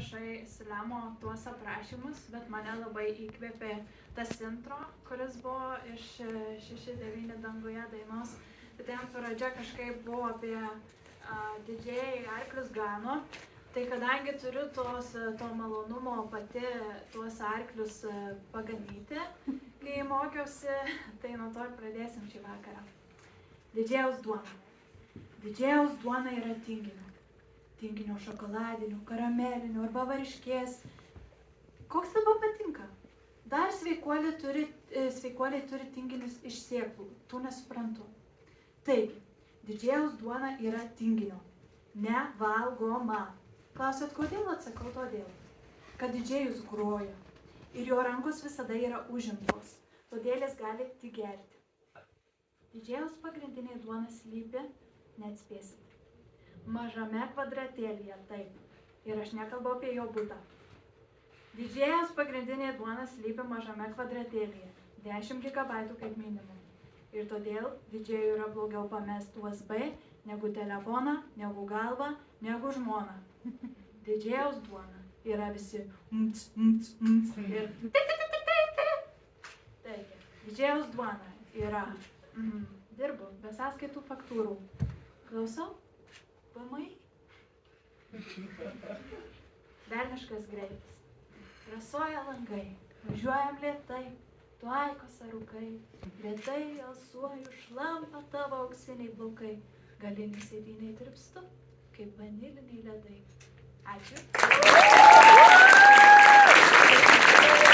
rašai Slemo tuos aprašymus, bet mane labai įkvėpė tas intro, kuris buvo iš 6-9 danguje dainos. Tai ten pradžia kažkaip buvo apie didžiai arklius gano. Tai kadangi turiu to malonumo pati tuos arklius paganyti, kai mokiausi, tai nuo to ir pradėsim šį vakarą. Didžėjaus duona. Didžėjaus duona yra tinginio. Tinginio šokoladinio, karamelinio arba varškės. Koks tau patinka? Dar sveikuoliai turi tinginius iš sėklų. Tų nesuprantu. Taigi, didžėjaus duona yra tinginio. Nevalgoma. Klausėt, kodėl? Atsakau todėl, kad didžėjus groja ir jo rankos visada yra užimtos, todėl jis gali tik gerti. Didžėjaus pagrindinė duona slypi, neatspėsit, mažame kvadratėlyje, taip, ir aš nekalbu apie jo butą. Didžėjaus pagrindinė duona slypi mažame kvadratėlyje, 10 GB kaip minimum. Ir todėl didžėjui yra blogiau pamesti USB negu telefoną, negu galvą, negu žmoną. Didžėjaus duona yra visi ir taigi, didžėjaus duona yra dirbu be sąskaitų faktūrų. Klausau? PMI? Velniškas greitis. Rasoja langai, važiuojam lėtai, tuaikosa rūkai, lėtai alsuoju, šlampa tavo auksiniai plaukai, galiniai sėdynai tirpstu, kaip vaniliniai ledai. Ačiū.